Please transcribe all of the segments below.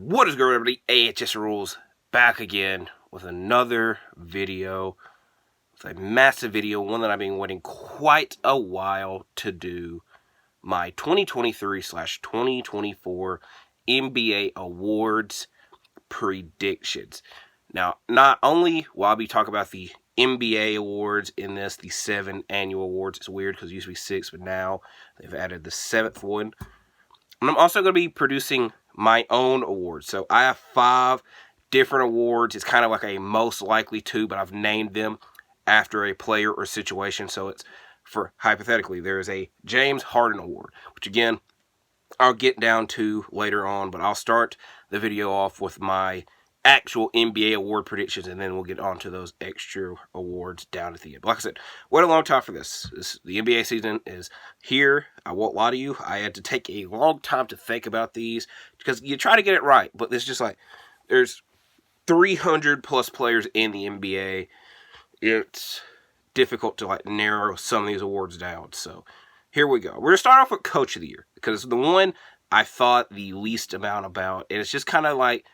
What is going on, everybody? AHS Rules back again with another video. It's a massive video, one that I've been waiting quite a while to do. My 2023/2024 NBA Awards predictions. Now, not only will I be talking about the NBA awards in this, the 7 annual awards. It's weird because it used to be 6, but now they've added the 7th one. And I'm also going to be producing my own awards. So I have 5 different awards. It's kind of like a most likely to, but I've named them after a player or situation. So it's for, hypothetically, there is a James Harden Award, which again, I'll get down to later on, but I'll start the video off with my actual NBA award predictions, and then we'll get on to those extra awards down at the end. But like I said, wait a long time for this. The NBA season is here. I won't lie to you. I had to take a long time to think about these because you try to get it right, but it's just like there's 300 plus players in the NBA. It's difficult to like narrow some of these awards down. So here we go. We're going to start off with Coach of the Year because the one I thought the least amount about, and it's just kind of like,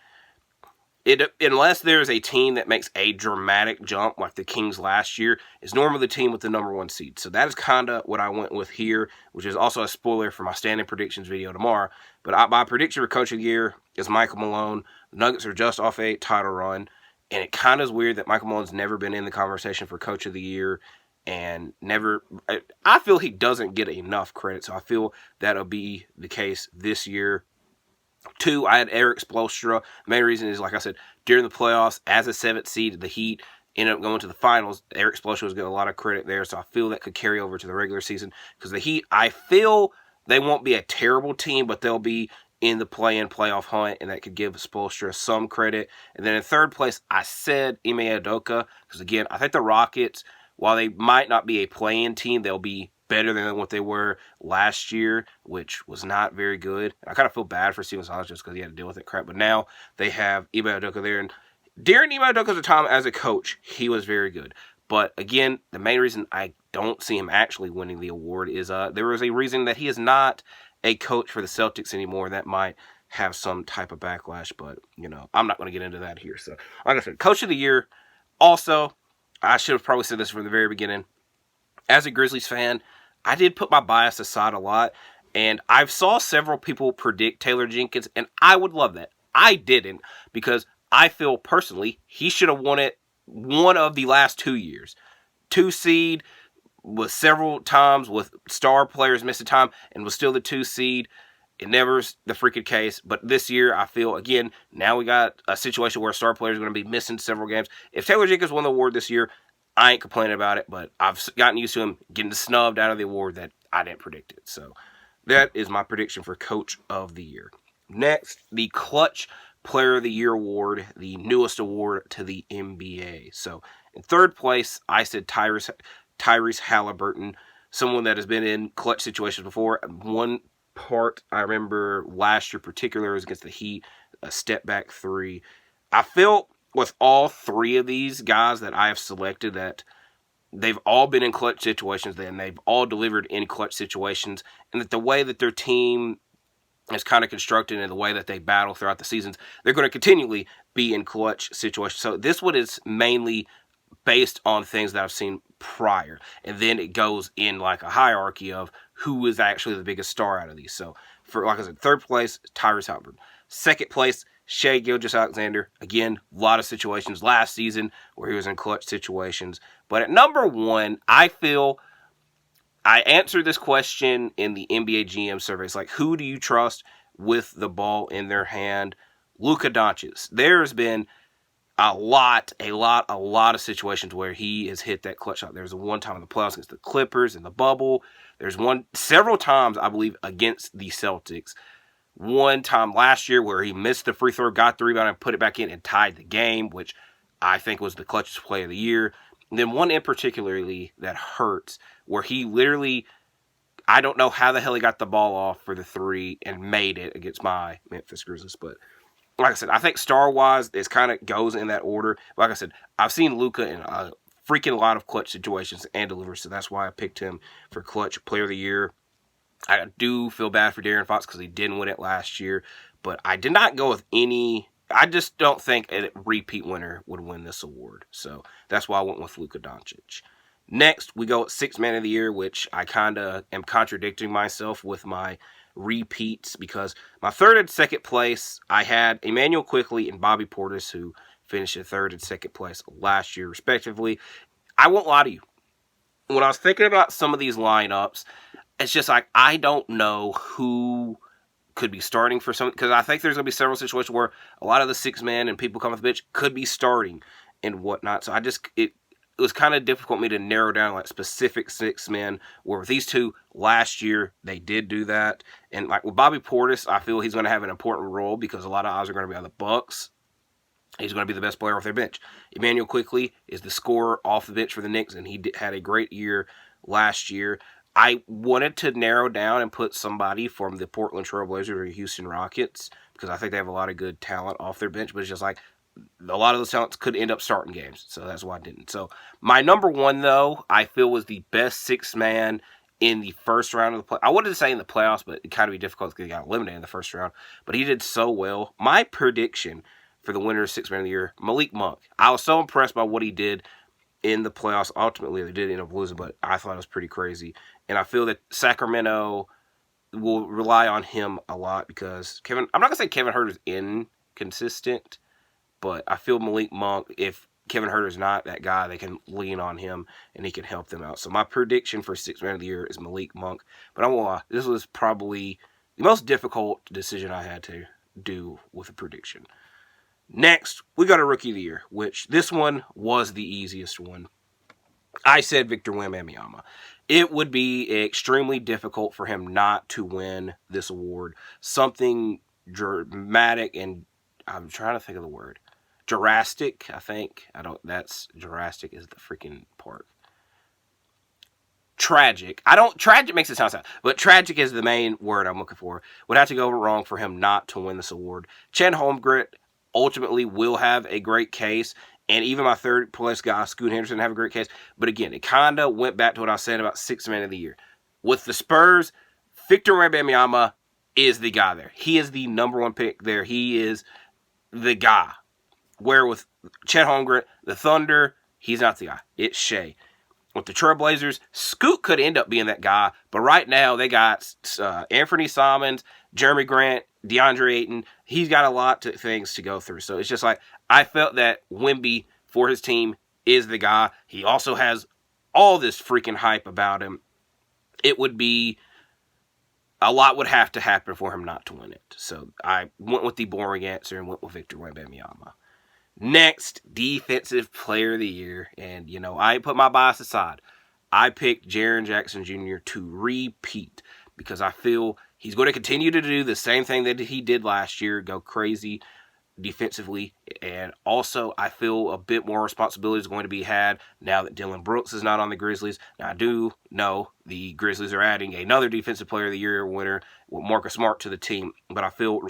unless there's a team that makes a dramatic jump like the Kings last year, is normally the team with the #1 seed. So that is kind of what I went with here, which is also a spoiler for my standing predictions video tomorrow. But my prediction for Coach of the Year is Michael Malone. The Nuggets are just off a title run, and it kind of is weird that Michael Malone's never been in the conversation for Coach of the Year, and I feel he doesn't get enough credit, so I feel that'll be the case this year. 2, I had Erik Spoelstra. The main reason is, like I said, during the playoffs, as a 7th seed, the Heat ended up going to the finals. Erik Spoelstra was getting a lot of credit there, so I feel that could carry over to the regular season. Because the Heat, I feel they won't be a terrible team, but they'll be in the play-in playoff hunt, and that could give Spoelstra some credit. And then in 3rd place, I said Ime Udoka, because again, I think the Rockets, while they might not be a play-in team, they'll be better than what they were last year, which was not very good. I kind of feel bad for Steven Silas just because he had to deal with that crap. But now they have Ime Udoka there. And during Ime Udoka's time as a coach, he was very good. But again, the main reason I don't see him actually winning the award is there was a reason that he is not a coach for the Celtics anymore. That might have some type of backlash. But, you know, I'm not going to get into that here. So, like I said, Coach of the Year. Also, I should have probably said this from the very beginning. As a Grizzlies fan, I did put my bias aside a lot, and I've saw several people predict Taylor Jenkins, and I would love that. I didn't, because I feel personally he should have won it one of the last 2 years. 2 seed was several times with star players missing time and was still the 2 seed. It never is the freaking case, but this year I feel, again, now we got a situation where star players are going to be missing several games. If Taylor Jenkins won the award this year, I ain't complaining about it, but I've gotten used to him getting snubbed out of the award that I didn't predict it. So that is my prediction for Coach of the Year. Next, the Clutch Player of the Year award, the newest award to the NBA. So in 3rd place, I said Tyrese Halliburton, someone that has been in clutch situations before. One part I remember last year particularly was against the Heat, a step back 3. I feel with all 3 of these guys that I have selected that they've all been in clutch situations and they've all delivered in clutch situations, and that the way that their team is kind of constructed and the way that they battle throughout the seasons, they're going to continually be in clutch situations. So this one is mainly based on things that I've seen prior, and then it goes in like a hierarchy of who is actually the biggest star out of these. So for, like I said, 3rd place, Tyrese Halliburton. 2nd place, Shai Gilgeous-Alexander. Again, a lot of situations last season where he was in clutch situations. But at number 1, I feel I answered this question in the NBA GM survey. It's like, who do you trust with the ball in their hand? Luka Doncic. There's been a lot of situations where he has hit that clutch shot. There's one time in the playoffs against the Clippers in the bubble. There's several times, I believe, against the Celtics. One time last year where he missed the free throw, got the rebound, and put it back in and tied the game, which I think was the clutchest play of the year. And then one in particularly that hurts, where he literally, I don't know how the hell he got the ball off for the 3 and made it against my Memphis Grizzlies. But like I said, I think star-wise, it kind of goes in that order. Like I said, I've seen Luka in a freaking lot of clutch situations and delivers, so that's why I picked him for Clutch Player of the Year. I do feel bad for De'Aaron Fox because he didn't win it last year, But I did not go with any. I just don't think a repeat winner would win this award. So that's why I went with Luka Doncic. Next, we go at Sixth Man of the Year, which I kind of am contradicting myself with my repeats because my third and second place, I had Emmanuel Quickley and Bobby Portis, who finished in third and second place last year, respectively. I won't lie to you. When I was thinking about some of these lineups, it's just like I don't know who could be starting for some, because I think there's going to be several situations where a lot of the six men and people come off the bench could be starting and whatnot. So it was kind of difficult for me to narrow down like specific six men, where with these two last year, they did do that. And like with Bobby Portis, I feel he's going to have an important role because a lot of eyes are going to be on the Bucks. He's going to be the best player off their bench. Emmanuel Quickley is the scorer off the bench for the Knicks, and he had a great year last year. I wanted to narrow down and put somebody from the Portland Trail Blazers or Houston Rockets because I think they have a lot of good talent off their bench, but it's just like a lot of those talents could end up starting games, so that's why I didn't. So my number one, though, I feel was the best sixth man in the first round of the play. I wanted to say in the playoffs, but it kind of be difficult because he got eliminated in the first round. But he did so well. My prediction for the winner of Sixth Man of the Year, Malik Monk. I was so impressed by what he did in the playoffs. Ultimately, they did end up losing, but I thought it was pretty crazy. And I feel that Sacramento will rely on him a lot because I'm not going to say Kevin Huerter is inconsistent, but I feel Malik Monk, if Kevin Huerter is not that guy, they can lean on him and he can help them out. So my prediction for Sixth Man of the Year is Malik Monk. But I won't lie, this was probably the most difficult decision I had to do with a prediction. Next, we got a Rookie of the Year, which this one was the easiest one. I said Victor Wembanyama. It would be extremely difficult for him not to win this award. Something dramatic and I'm trying to think of the word. Jurassic, I think. Jurassic is the freaking park. Tragic. Tragic makes it sound sad, but tragic is the main word I'm looking for. Would have to go wrong for him not to win this award. Chet Holmgren ultimately will have a great case, and even my third place guy, Scoot Henderson, have a great case. But again, it kind of went back to what I was saying about Sixth Man of the Year. With the Spurs, Victor Wembanyama is the guy there. He is the number one pick there. He is the guy. Where with Chet Holmgren, the Thunder, he's not the guy. It's Shea. With the Trailblazers, Scoot could end up being that guy, but right now they got Anthony Simons, Jeremy Grant, DeAndre Ayton. He's got a lot of things to go through. So it's just like, I felt that Wemby for his team is the guy. He also has all this freaking hype about him. It would be, a lot would have to happen for him not to win it. So I went with the boring answer and went with Victor Wembanyama. Next, Defensive Player of the Year. And, I put my bias aside. I picked Jaren Jackson Jr. to repeat because I feel he's going to continue to do the same thing that he did last year, go crazy defensively. And also, I feel a bit more responsibility is going to be had now that Dillon Brooks is not on the Grizzlies. Now, I do know the Grizzlies are adding another Defensive Player of the Year winner with Marcus Smart to the team. But I feel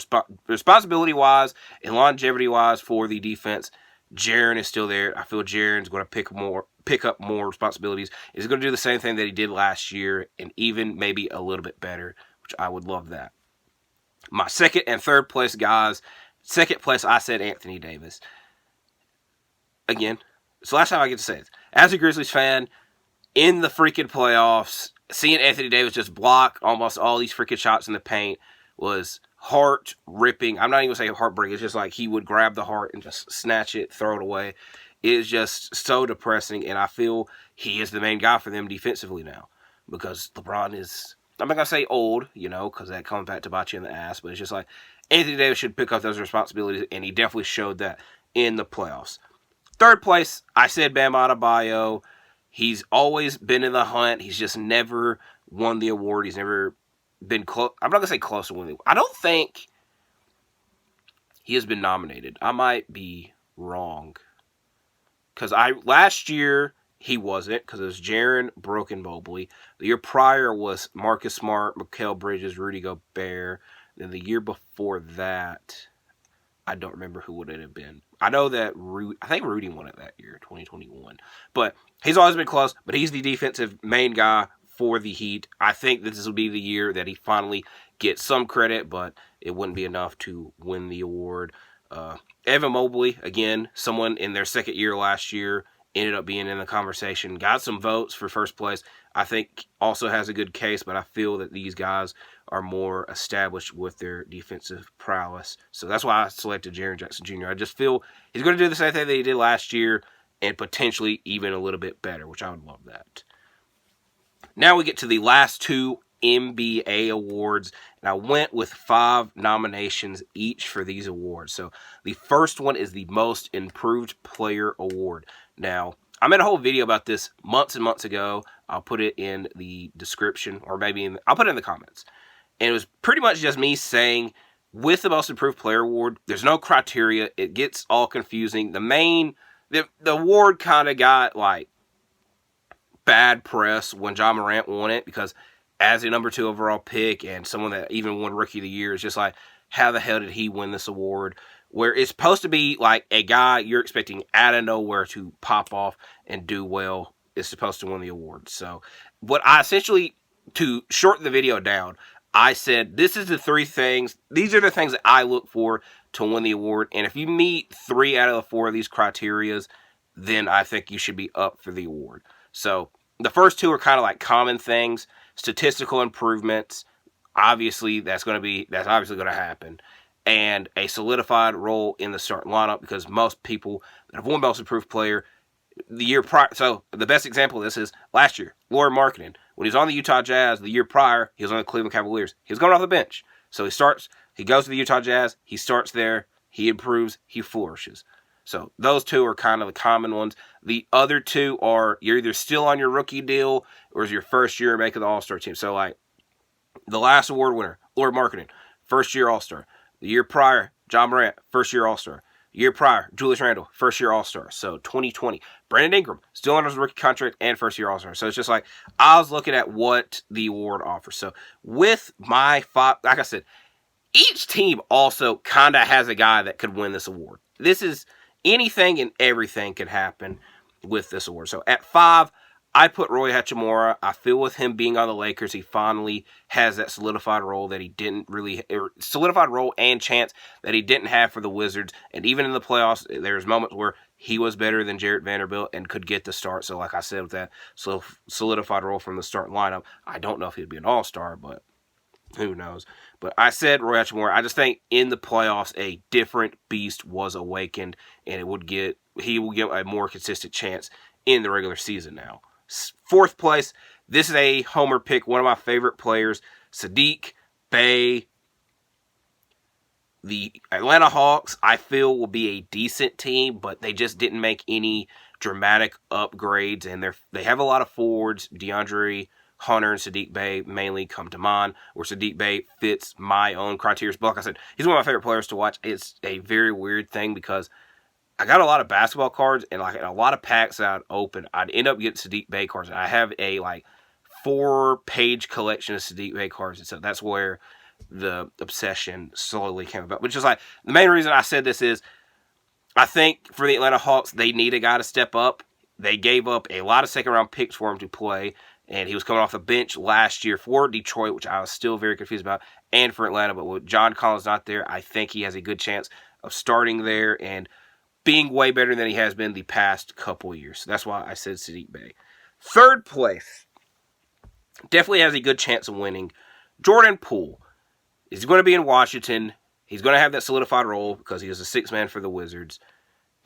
responsibility-wise and longevity-wise for the defense, Jaren is still there. I feel Jaren's going to pick up more responsibilities. He's going to do the same thing that he did last year and even maybe a little bit better, which I would love that. My second and third place guys. Second place, I said Anthony Davis. Again, it's the last time I get to say this. As a Grizzlies fan, in the freaking playoffs, seeing Anthony Davis just block almost all these freaking shots in the paint was heart-ripping. I'm not even saying heartbreaking. It's just like he would grab the heart and just snatch it, throw it away. It is just so depressing, and I feel he is the main guy for them defensively now because LeBron is, I'm not going to say old, because that comes back to bite you in the ass, but it's just like Anthony Davis should pick up those responsibilities, and he definitely showed that in the playoffs. Third place, I said Bam Adebayo. He's always been in the hunt. He's just never won the award. He's never been close. I'm not going to say close to winning. I don't think he has been nominated. I might be wrong. Because last year, he wasn't, because it was Jaren, Brooke, and Mobley. The year prior was Marcus Smart, Mikal Bridges, Rudy Gobert. Then the year before that, I don't remember who would it have been. I know that I think Rudy won it that year, 2021. But he's always been close, but he's the defensive main guy for the Heat. I think this will be the year that he finally gets some credit, but it wouldn't be enough to win the award. Evan Mobley, again, someone in their second year last year, ended up being in the conversation, got some votes for first place. I think also has a good case, but I feel that these guys are more established with their defensive prowess. So that's why I selected Jaren Jackson Jr. I just feel he's going to do the same thing that he did last year and potentially even a little bit better, which I would love that. Now we get to the last two NBA awards, and I went with 5 nominations each for these awards. So the first one is the Most Improved Player Award. Now, I made a whole video about this months and months ago. I'll put it in the description, or maybe I'll put it in the comments. And it was pretty much just me saying, with the Most Improved Player Award, there's no criteria. It gets all confusing. The award kind of got like bad press when Ja Morant won it, because as a number 2 overall pick and someone that even won Rookie of the Year, it's just like, how the hell did he win this award? Where it's supposed to be like a guy you're expecting out of nowhere to pop off and do well is supposed to win the award. So what I essentially, to shorten the video down, I said, these are the things that I look for to win the award. And if you meet 3 out of the 4 of these criterias, then I think you should be up for the award. So the first 2 are kind of like common things. Statistical improvements, obviously that's obviously going to happen. And a solidified role in the starting lineup, because most people that have won Most Improved Player the year prior. So the best example of this is last year, Lauri Markkanen. When he was on the Utah Jazz the year prior, he was on the Cleveland Cavaliers. He was going off the bench. So he goes to the Utah Jazz, he starts there, he improves, he flourishes. So those 2 are kind of the common ones. The other 2 are, you're either still on your rookie deal or is your first year making the All-Star team. So like the last award winner, Lauri Markkanen, first year All-Star. The year prior, Ja Morant, first year All-Star. The year prior, Julius Randle, first year All-Star. So 2020. Brandon Ingram, still under his rookie contract and first year All-Star. So it's just like, I was looking at what the award offers. So with my 5, like I said, each team also kind of has a guy that could win this award. This is anything and everything can happen with this award. So at 5, I put Rui Hachimura. I feel with him being on the Lakers, he finally has that solidified role that he didn't really, solidified role and chance that he didn't have for the Wizards. And even in the playoffs, there's moments where he was better than Jarrett Vanderbilt and could get the start. So like I said, with that solidified role from the starting lineup, I don't know if he'd be an all-star, but who knows. But I said Rui Hachimura. I just think in the playoffs, a different beast was awakened, and he will get a more consistent chance in the regular season now. 4th place, this is a homer pick, one of my favorite players, Saddiq Bey. The Atlanta Hawks, I feel, will be a decent team, but they just didn't make any dramatic upgrades, and they have a lot of forwards. DeAndre Hunter and Saddiq Bey mainly come to mind, where Saddiq Bey fits my own criteria. But like I said, he's one of my favorite players to watch. It's a very weird thing because I got a lot of basketball cards, and like a lot of packs that I'd open, I'd end up getting Saddiq Bey cards. And I have a like 4-page collection of Saddiq Bey cards, and so that's where the obsession slowly came about. Which is like, the main reason I said this is, I think for the Atlanta Hawks, they need a guy to step up. They gave up a lot of second-round picks for him to play, and he was coming off the bench last year for Detroit, which I was still very confused about, and for Atlanta. But with John Collins not there, I think he has a good chance of starting there and being way better than he has been the past couple years. So that's why I said Saddiq Bey. 3rd place, definitely has a good chance of winning, Jordan Poole. He's going to be in Washington. He's going to have that solidified role because he was a 6th man for the Wizards.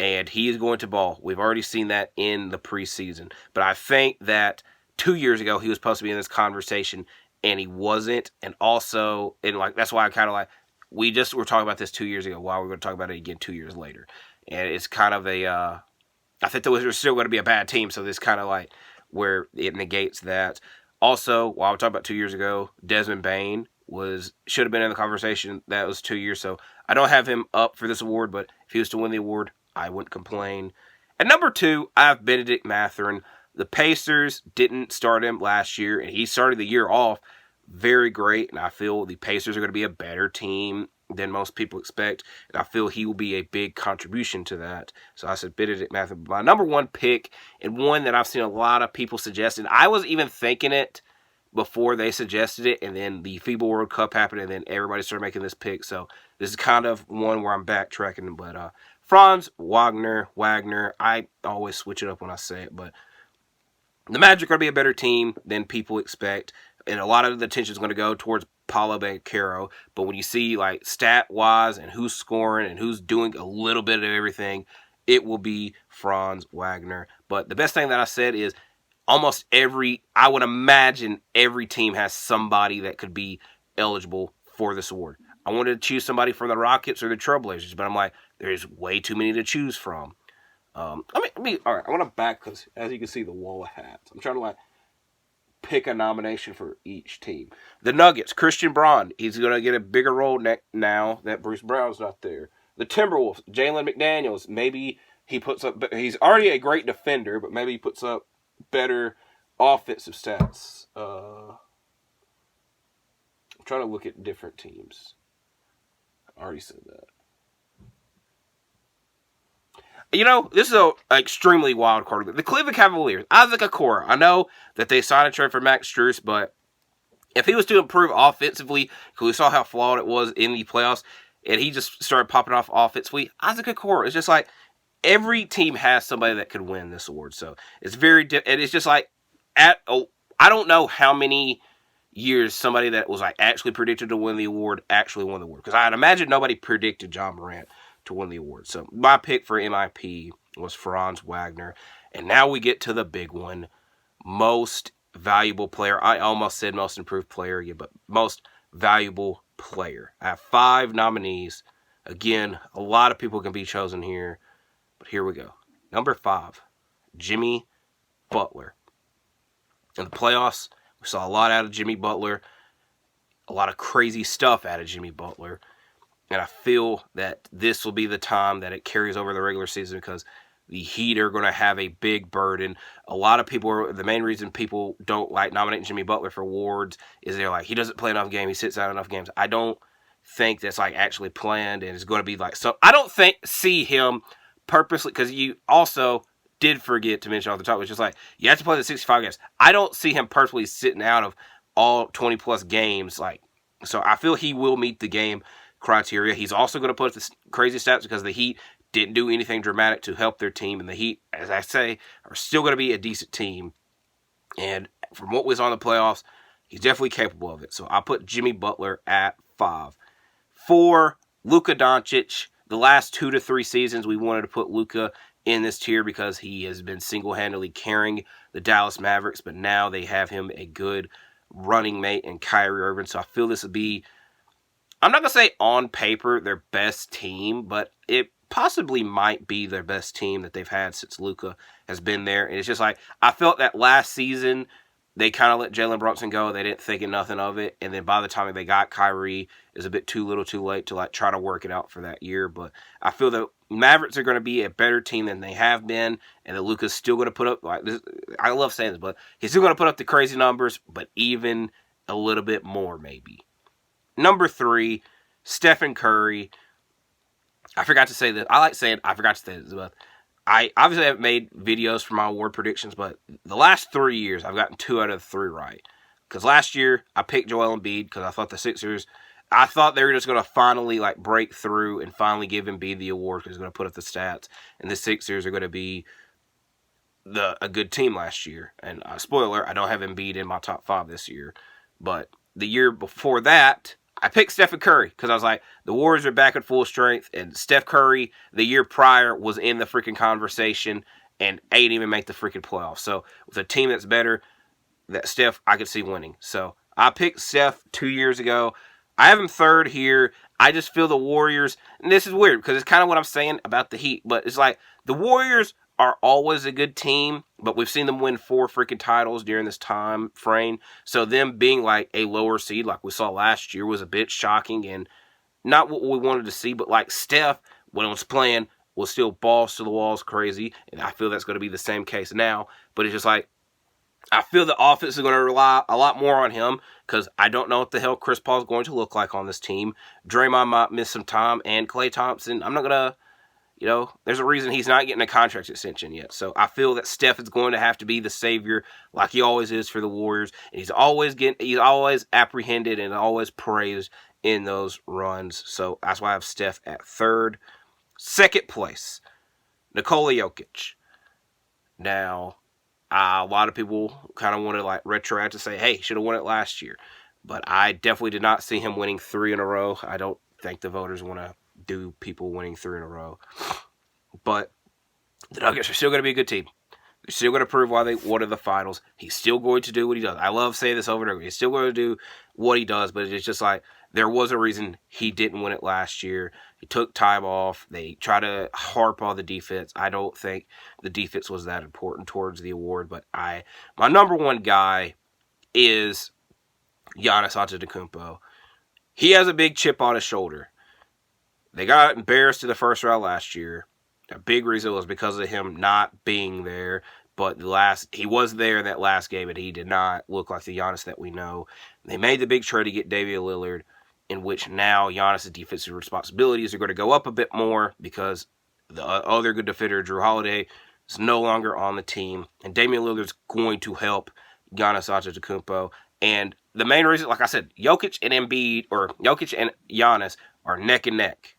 And he is going to ball. We've already seen that in the preseason. But I think that 2 years ago, he was supposed to be in this conversation, and he wasn't. And also, and like that's why I kind of like, we just were talking about this 2 years ago. Why we're going to talk about it again 2 years later. And it's kind of I think the Wizards are still going to be a bad team. So this kind of like where it negates that. Also, while we're talking about 2 years ago, Desmond Bane should have been in the conversation. That was 2 years. So I don't have him up for this award, but if he was to win the award, I wouldn't complain. At number 2, I have Bennedict Mathurin. The Pacers didn't start him last year, and he started the year off very great, and I feel the Pacers are going to be a better team than most people expect, and I feel he will be a big contribution to that. So I said Bennedict Mathurin, my number 1 pick, and one that I've seen a lot of people suggest, and I was even thinking it before they suggested it, and then the FIBA World Cup happened, and then everybody started making this pick. So this is kind of one where I'm backtracking. But Franz Wagner, I always switch it up when I say it, but the Magic are going to be a better team than people expect, and a lot of the attention is going to go towards Paolo Banchero. But when you see like stat-wise and who's scoring and who's doing a little bit of everything, it will be Franz Wagner. But the best thing that I said is I would imagine every team has somebody that could be eligible for this award. I wanted to choose somebody from the Rockets or the Trailblazers, but I'm like, there's way too many to choose from. All right, I want to back, because as you can see, the wall of hats. I'm trying to like pick a nomination for each team. The Nuggets, Christian Braun. He's going to get a bigger role now that Bruce Brown's not there. The Timberwolves, Jalen McDaniels. Maybe he puts up, he's already a great defender, but maybe he puts up better offensive stats. I'm trying to look at different teams. I already said that. You know, this is an extremely wild card. The Cleveland Cavaliers, Isaac Okoro. I know that they signed a trade for Max Strus, but if he was to improve offensively, because we saw how flawed it was in the playoffs, and he just started popping off offensively, Isaac Okoro is just like, every team has somebody that could win this award. So it's very, and it's just like, I don't know how many years somebody that was like actually predicted to win the award actually won the award. Because I'd imagine nobody predicted Ja Morant to win the award. So my pick for MIP was Franz Wagner. And now we get to the big one. Most valuable player. I almost said most improved player, but most valuable player. I have 5 nominees. Again, a lot of people can be chosen here. But here we go. Number 5, Jimmy Butler. In the playoffs, we saw a lot out of Jimmy Butler. A lot of crazy stuff out of Jimmy Butler. And I feel that this will be the time that it carries over the regular season, because the Heat are going to have a big burden. A lot of people the main reason people don't like nominating Jimmy Butler for awards is they're like, he doesn't play enough games, he sits out enough games. I don't think that's like actually planned, and it's going to be like, so I don't see him purposely, because you also did forget to mention off the top, which is like, you have to play the 65 games. I don't see him purposely sitting out of all 20 plus games. So I feel he will meet the game criteria. He's also going to put up the crazy stats because the Heat didn't do anything dramatic to help their team, and the Heat, as I say, are still going to be a decent team. And from what was on the playoffs, he's definitely capable of it. So I put Jimmy Butler at 5. 4, Luka Doncic. The last 2 to 3 seasons, we wanted to put Luka in this tier because he has been single-handedly carrying the Dallas Mavericks, but now they have him a good running mate in Kyrie Irving. So I feel this would be, I'm not going to say on paper their best team, but it possibly might be their best team that they've had since Luka has been there. And it's just like, I felt that last season they kind of let Jalen Brunson go. They didn't think nothing of it. And then by the time they got Kyrie, it was a bit too little too late to like try to work it out for that year. But I feel the Mavericks are going to be a better team than they have been. And that Luka's still going to put up, like this, I love saying this, but he's still going to put up the crazy numbers, but even a little bit more maybe. Number 3, Stephen Curry. I forgot to say this. I like saying I forgot to say this, but I obviously haven't made videos for my award predictions, but the last 3 years, I've gotten 2 out of the 3 right. Because last year, I picked Joel Embiid because I thought the Sixers, I thought they were just going to finally like break through and finally give Embiid the award because he's going to put up the stats. And the Sixers are going to be a good team last year. And spoiler, I don't have Embiid in my top 5 this year. But the year before that, I picked Stephen Curry because I was like, the Warriors are back at full strength, and Steph Curry the year prior was in the freaking conversation and didn't even make the freaking playoffs. So with a team that's better, that Steph I could see winning. So I picked Steph 2 years ago. I have him 3rd here. I just feel the Warriors, and this is weird because it's kind of what I'm saying about the Heat, but it's like the Warriors are always a good team, but we've seen them win 4 freaking titles during this time frame. So them being like a lower seed like we saw last year was a bit shocking and not what we wanted to see. But like Steph, when he was playing, was still balls to the walls crazy. And I feel that's going to be the same case now. But it's just like, I feel the offense is going to rely a lot more on him because I don't know what the hell Chris Paul is going to look like on this team. Draymond might miss some time, and Klay Thompson, I'm not going to, you know, there's a reason he's not getting a contract extension yet. So I feel that Steph is going to have to be the savior like he always is for the Warriors. And he's always apprehended and always praised in those runs. So that's why I have Steph at third. Second place, Nikola Jokic. Now, a lot of people kind of want to like retro out to say, hey, should have won it last year. But I definitely did not see him winning 3 in a row. I don't think the voters want to do people winning 3 in a row. But the Nuggets are still going to be a good team. They're still going to prove why they wanted the finals. He's still going to do what he does. I love saying this over and over. He's still going to do what he does, but it's just like there was a reason he didn't win it last year. He took time off. They try to harp on the defense. I don't think the defense was that important towards the award, but my number one guy is Giannis Antetokounmpo. He has a big chip on his shoulder. They got embarrassed in the first round last year. A big reason was because of him not being there, but he was there in that last game, and he did not look like the Giannis that we know. They made the big trade to get Damian Lillard, in which now Giannis' defensive responsibilities are going to go up a bit more because the other good defender, Jrue Holiday, is no longer on the team, and Damian Lillard is going to help Giannis Antetokounmpo. And the main reason, like I said, Jokic and Giannis are neck and neck.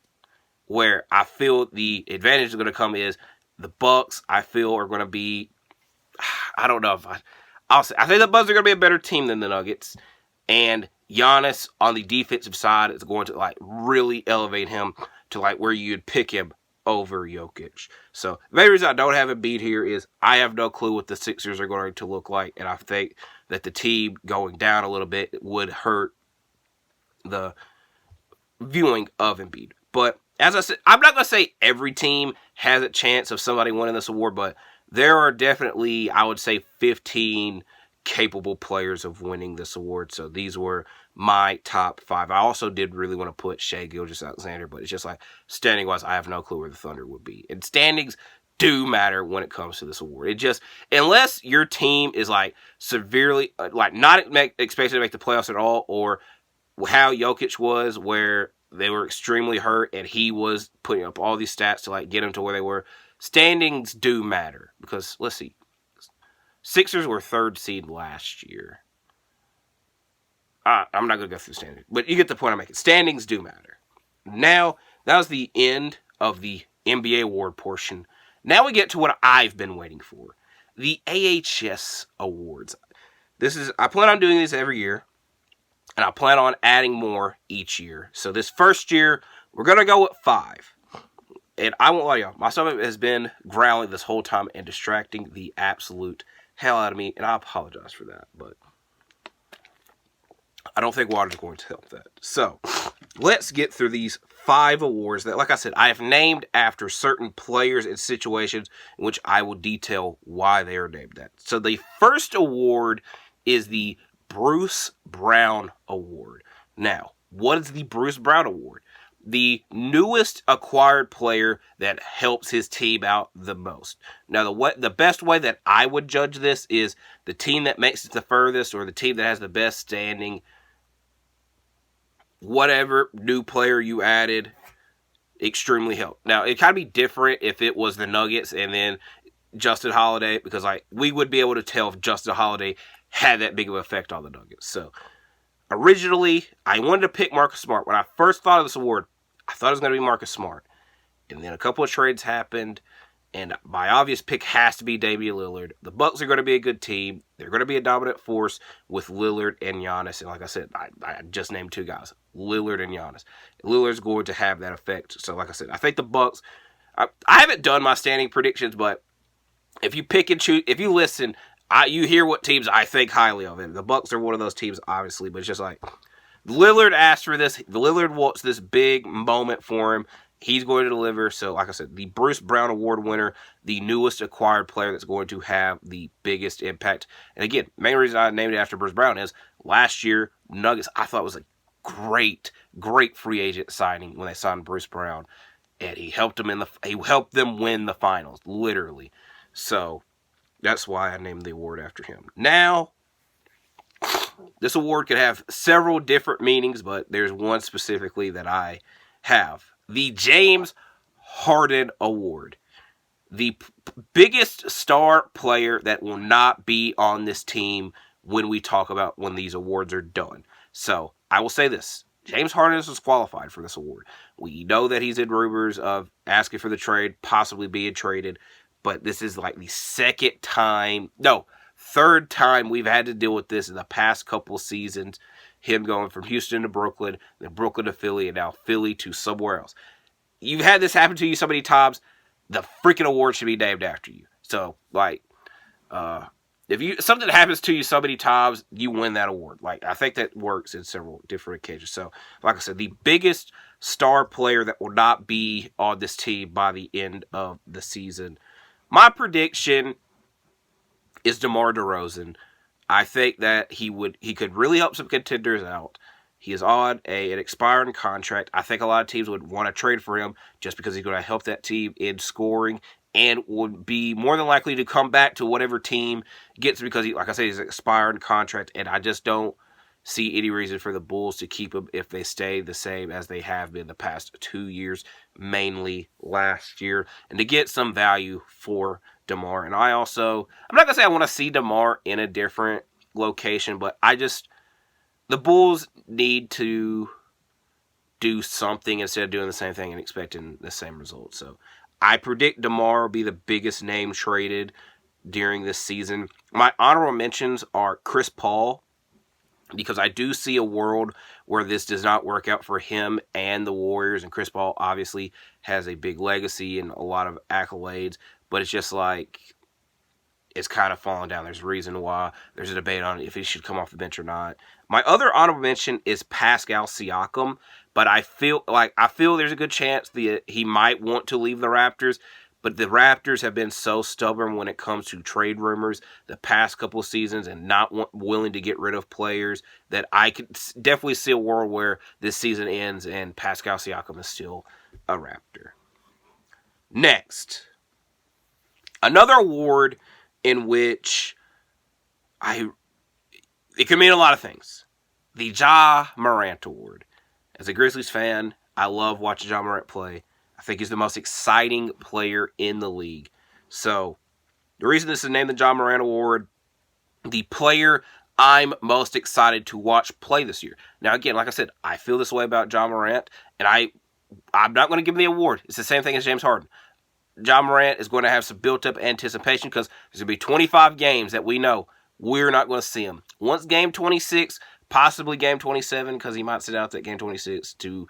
Where I feel the advantage is going to come is the Bucks, I feel, are going to be, I don't know if I'll say, I think the Bucks are going to be a better team than the Nuggets. And Giannis on the defensive side is going to like really elevate him to like where you'd pick him over Jokic. So the main reason I don't have Embiid here is I have no clue what the Sixers are going to look like. And I think that the team going down a little bit would hurt the viewing of Embiid. But as I said, I'm not going to say every team has a chance of somebody winning this award, but there are definitely, I would say, 15 capable players of winning this award. So these were my top 5. I also did really want to put Shai Gilgeous-Alexander, but it's just like standing-wise, I have no clue where the Thunder would be. And standings do matter when it comes to this award. It just, unless your team is like severely, like not expected to make the playoffs at all, or how Jokic was, where they were extremely hurt, and he was putting up all these stats to like get them to where they were. Standings do matter because let's see, Sixers were 3rd seed last year. I'm not gonna go through standings, but you get the point I'm making. Standings do matter. Now that was the end of the NBA award portion. Now we get to what I've been waiting for: the AHS awards. I plan on doing this every year. And I plan on adding more each year. So this first year, we're going to go with 5. And I won't lie to y'all, my stomach has been growling this whole time and distracting the absolute hell out of me. And I apologize for that. But I don't think water is going to help that. So let's get through these 5 awards that, like I said, I have named after certain players and situations in which I will detail why they are named that. So the first award is the Bruce Brown Award. Now, what is the Bruce Brown Award? The newest acquired player that helps his team out the most. Now, the best way that I would judge this is the team that makes it the furthest or the team that has the best standing. Whatever new player you added extremely helped. Now, it kind of be different if it was the Nuggets and then Justin Holiday, because like we would be able to tell if Justin Holiday had that big of an effect on the Nuggets. So, originally, I wanted to pick Marcus Smart. When I first thought of this award, I thought it was going to be Marcus Smart. And then a couple of trades happened, and my obvious pick has to be Damian Lillard. The Bucks are going to be a good team. They're going to be a dominant force with Lillard and Giannis. And like I said, I just named 2 guys, Lillard and Giannis. Lillard's going to have that effect. So like I said, I think the Bucks, I haven't done my standing predictions, but if you pick and choose, if you listen, you hear what teams I think highly of. And the Bucks are one of those teams, obviously, but it's just like Lillard asked for this. Lillard wants this big moment for him. He's going to deliver. So, like I said, the Bruce Brown Award winner, the newest acquired player that's going to have the biggest impact. And again, main reason I named it after Bruce Brown is last year, Nuggets, I thought was a great free agent signing when they signed Bruce Brown. And he helped them win the finals, literally. So, that's why I named the award after him. Now, this award could have several different meanings, but there's one specifically that I have. The James Harden Award. The biggest star player that will not be on this team when we talk about when these awards are done. So, I will say this. James Harden is disqualified for this award. We know that he's in rumors of asking for the trade, possibly being traded, but this is like the third time we've had to deal with this in the past couple seasons. Him going from Houston to Brooklyn, then Brooklyn to Philly, and now Philly to somewhere else. You've had this happen to you so many times, the freaking award should be named after you. So, if something happens to you so many times, you win that award. I think that works in several different occasions. So, like I said, the biggest star player that will not be on this team by the end of the season. My prediction is DeMar DeRozan. I think that he could really help some contenders out. He is on an expiring contract. I think a lot of teams would want to trade for him just because he's going to help that team in scoring and would be more than likely to come back to whatever team gets because, like I said, he's an expiring contract, and I just don't see any reason for the Bulls to keep him if they stay the same as they have been the past 2 years, mainly last year, and to get some value for DeMar. And I'm not going to say I want to see DeMar in a different location, but the Bulls need to do something instead of doing the same thing and expecting the same result. So I predict DeMar will be the biggest name traded during this season. My honorable mentions are Chris Paul, because I do see a world where this does not work out for him and the Warriors. And Chris Paul obviously has a big legacy and a lot of accolades, but it's just it's kind of falling down. There's a reason why. There's a debate on if he should come off the bench or not. My other honorable mention is Pascal Siakam, but I feel there's a good chance he might want to leave the Raptors, but the Raptors have been so stubborn when it comes to trade rumors the past couple of seasons and not willing to get rid of players that I could definitely see a world where this season ends and Pascal Siakam is still a Raptor. Next, another award in which it can mean a lot of things. The Ja Morant Award. As a Grizzlies fan, I love watching Ja Morant play. I think he's the most exciting player in the league. So, the reason this is named the Ja Morant Award, the player I'm most excited to watch play this year. Now, again, like I said, I feel this way about Ja Morant, and I'm not going to give him the award. It's the same thing as James Harden. Ja Morant is going to have some built-up anticipation because there's going to be 25 games that we know we're not going to see him. Once game 26, possibly game 27, because he might sit out that game 26 to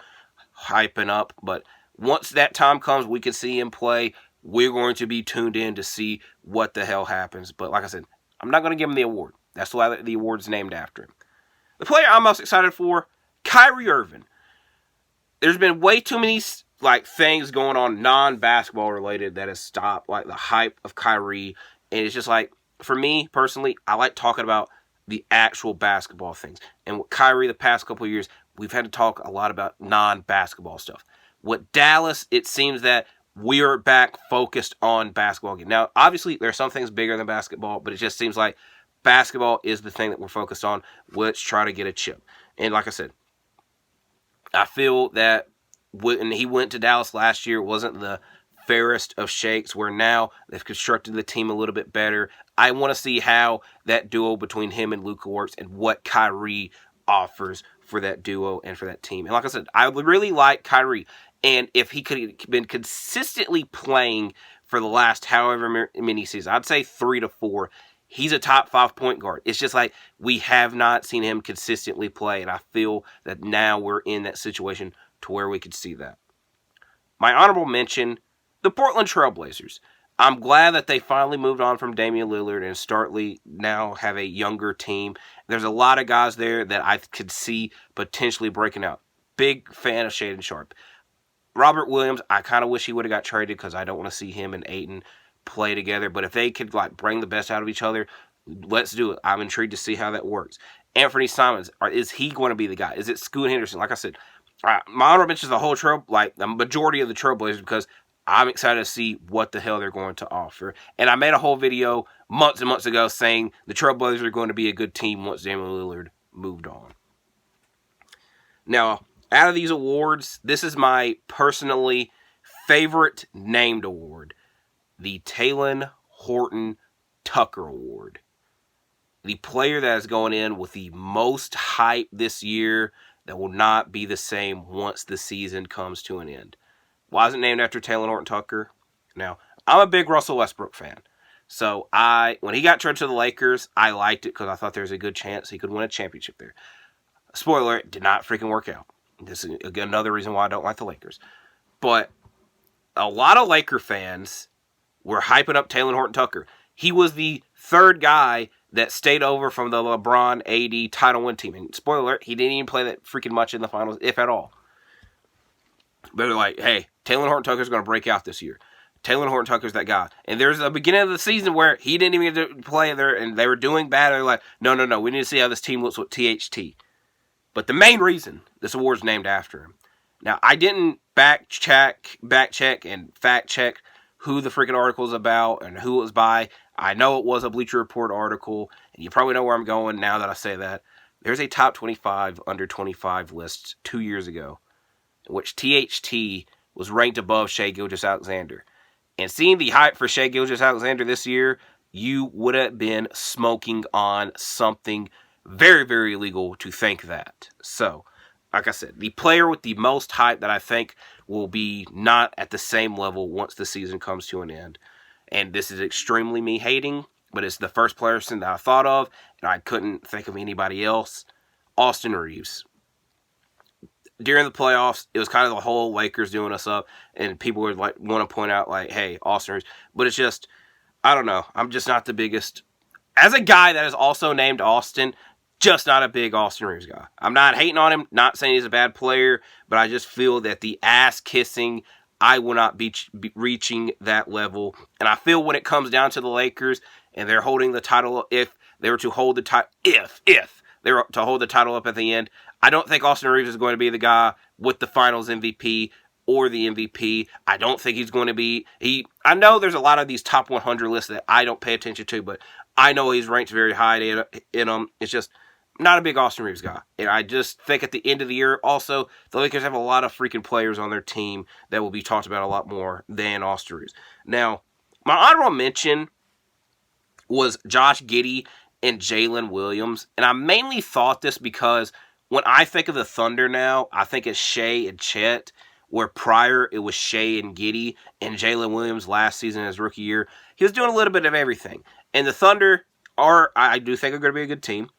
hypen up. But once that time comes, we can see him play. We're going to be tuned in to see what the hell happens. But like I said, I'm not going to give him the award. That's why the award's named after him. The player I'm most excited for, Kyrie Irving. There's been way too many things going on non-basketball related that has stopped the hype of Kyrie. And it's just for me personally, I like talking about the actual basketball things. And with Kyrie the past couple of years, we've had to talk a lot about non-basketball stuff. With Dallas, it seems that we are back focused on basketball again. Now, obviously, there are some things bigger than basketball, but it just seems like basketball is the thing that we're focused on. Let's try to get a chip. And like I said, I feel that when he went to Dallas last year, it wasn't the fairest of shakes, where now they've constructed the team a little bit better. I want to see how that duo between him and Luka works and what Kyrie offers for that duo and for that team. And like I said, I would really like Kyrie. And if he could have been consistently playing for the last however many seasons, I'd say 3 to 4, he's a top 5 point guard. It's just we have not seen him consistently play. And I feel that now we're in that situation to where we could see that. My honorable mention, the Portland Trailblazers. I'm glad that they finally moved on from Damian Lillard and startly now have a younger team. There's a lot of guys there that I could see potentially breaking out. Big fan of Shaedon Sharpe. Robert Williams, I kind of wish he would have got traded because I don't want to see him and Ayton play together. But if they could bring the best out of each other, let's do it. I'm intrigued to see how that works. Anthony Simons, is he going to be the guy? Is it Scoot Henderson? Like I said, my honorable mention is the whole the majority of the Trailblazers because I'm excited to see what the hell they're going to offer. And I made a whole video months and months ago saying the Trailblazers are going to be a good team once Damian Lillard moved on. Now, out of these awards, this is my personally favorite named award, the Talen Horton-Tucker Award. The player that is going in with the most hype this year that will not be the same once the season comes to an end. Why is it named after Talen Horton-Tucker? Now, I'm a big Russell Westbrook fan. So when he got traded to the Lakers, I liked it because I thought there was a good chance he could win a championship there. Spoiler, it did not freaking work out. This is another reason why I don't like the Lakers. But a lot of Laker fans were hyping up Talen Horton-Tucker. He was the third guy that stayed over from the LeBron AD title win team. And spoiler alert, he didn't even play that freaking much in the finals, if at all. But they're like, hey, Talen Horton-Tucker's going to break out this year. Talen Horton-Tucker's that guy. And there's a beginning of the season where he didn't even get to play there, and they were doing bad. They're like, no, we need to see how this team looks with THT. But the main reason this award's named after him. Now, I didn't back check, and fact check who the freaking article is about and who it was by. I know it was a Bleacher Report article, and you probably know where I'm going now that I say that. There's a top 25 under 25 list 2 years ago, in which THT was ranked above Shai Gilgeous-Alexander. And seeing the hype for Shai Gilgeous-Alexander this year, you would have been smoking on something very, very illegal to think that. So, like I said, the player with the most hype that I think will be not at the same level once the season comes to an end. And this is extremely me hating, but it's the first person that I thought of, and I couldn't think of anybody else. Austin Reaves. During the playoffs, it was kind of the whole Lakers doing us up, and people would want to point out, hey, Austin Reaves. But it's just, I don't know. I'm just not the biggest. As a guy that is also named Austin, just not a big Austin Reaves guy. I'm not hating on him, not saying he's a bad player, but I just feel that the ass-kissing, I will not be reaching that level. And I feel when it comes down to the Lakers, and they're holding the title, if they were to hold the title, if they were to hold the title up at the end, I don't think Austin Reaves is going to be the guy with the Finals MVP or the MVP. I don't think he's going to be. I know there's a lot of these top 100 lists that I don't pay attention to, but I know he's ranked very high in them. It's just not a big Austin Reaves guy. And I just think at the end of the year, also, the Lakers have a lot of freaking players on their team that will be talked about a lot more than Austin Reaves. Now, my honorable mention was Josh Giddey and Jalen Williams. And I mainly thought this because when I think of the Thunder now, I think it's Shai and Chet, where prior it was Shai and Giddey, and Jalen Williams last season in his rookie year. He was doing a little bit of everything. And the Thunder I do think, are going to be a good team.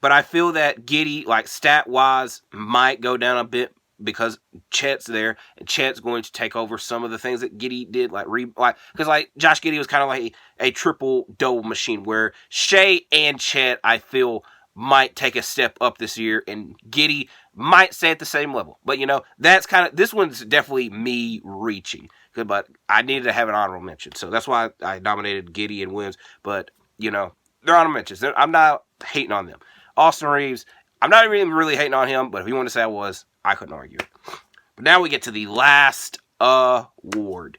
But I feel that Giddey, stat-wise, might go down a bit because Chet's there, and Chet's going to take over some of the things that Giddey did, because Josh Giddey was kind of like a triple-double machine, where Shai and Chet, I feel, might take a step up this year, and Giddey might stay at the same level. But, that's this one's definitely me reaching, but I needed to have an honorable mention, so that's why I nominated Giddey and Williams, but, they're honorable mentions. I'm not hating on them. Austin Reaves, I'm not even really hating on him, but if you want to say I was, I couldn't argue. But now we get to the last award,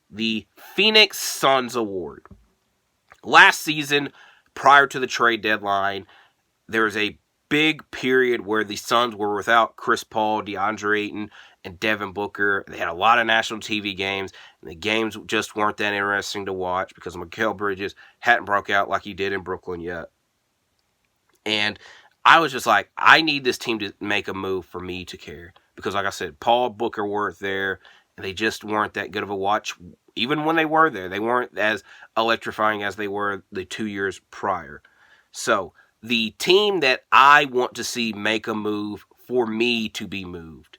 the Phoenix Suns Award. Last season, prior to the trade deadline, there was a big period where the Suns were without Chris Paul, DeAndre Ayton, and Devin Booker. They had a lot of national TV games, and the games just weren't that interesting to watch because Mikal Bridges hadn't broke out like he did in Brooklyn yet. And I was just like, I need this team to make a move for me to care. Because like I said, Paul, Booker weren't there, and they just weren't that good of a watch. Even when they were there, they weren't as electrifying as they were the 2 years prior. So, the team that I want to see make a move for me to be moved.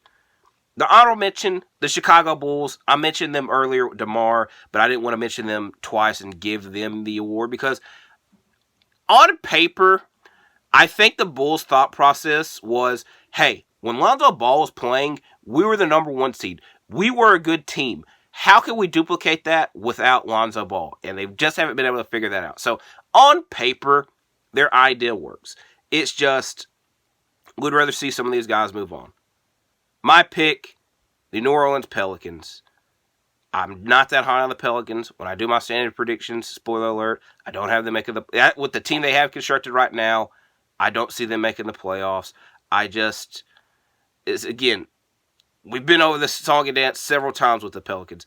The honorable mention, the Chicago Bulls. I mentioned them earlier, DeMar, but I didn't want to mention them twice and give them the award because on paper, I think the Bulls' thought process was, hey, when Lonzo Ball was playing, we were the number 1 seed. We were a good team. How can we duplicate that without Lonzo Ball? And they just haven't been able to figure that out. So, on paper, their idea works. It's just, we'd rather see some of these guys move on. My pick, the New Orleans Pelicans. I'm not that high on the Pelicans. When I do my standard predictions, spoiler alert, I don't have them making with the team they have constructed right now, I don't see them making the playoffs. Again, we've been over this song and dance several times with the Pelicans.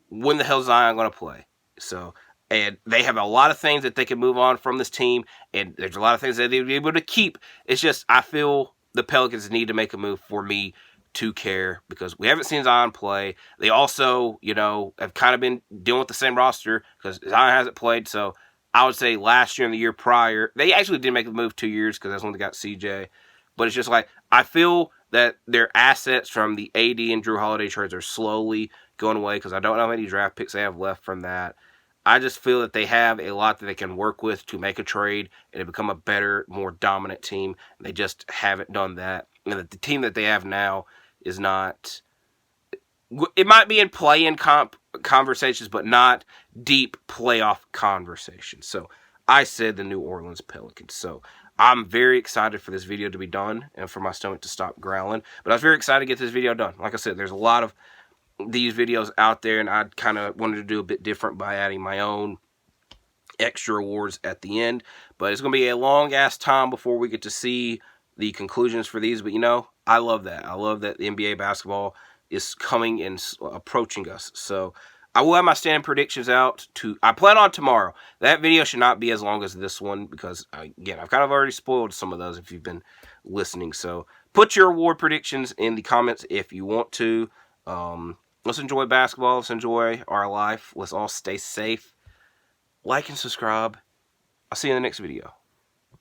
When the hell is Zion going to play? So, and they have a lot of things that they can move on from this team, and there's a lot of things that they'll be able to keep. It's just, I feel the Pelicans need to make a move for me to care, because we haven't seen Zion play. They also, have kind of been dealing with the same roster because Zion hasn't played. So I would say last year and the year prior, they actually did make the move 2 years because that's when they got CJ. But it's just like, I feel that their assets from the AD and Drew Holiday trades are slowly going away, because I don't know how many draft picks they have left from that. I just feel that they have a lot that they can work with to make a trade and to become a better, more dominant team. They just haven't done that. And that the team that they have now is not... It might be in play-in conversations, but not deep playoff conversations. So I said the New Orleans Pelicans. So I'm very excited for this video to be done and for my stomach to stop growling. But I was very excited to get this video done. Like I said, there's a lot of these videos out there, and I kind of wanted to do a bit different by adding my own extra awards at the end. But it's going to be a long-ass time before we get to see the conclusions for these. But, I love that. I love that the NBA basketball is coming and approaching us. So I will have my standing predictions out. I plan on tomorrow. That video should not be as long as this one because, again, I've kind of already spoiled some of those if you've been listening. So put your award predictions in the comments if you want to. Let's enjoy basketball. Let's enjoy our life. Let's all stay safe. Like and subscribe. I'll see you in the next video.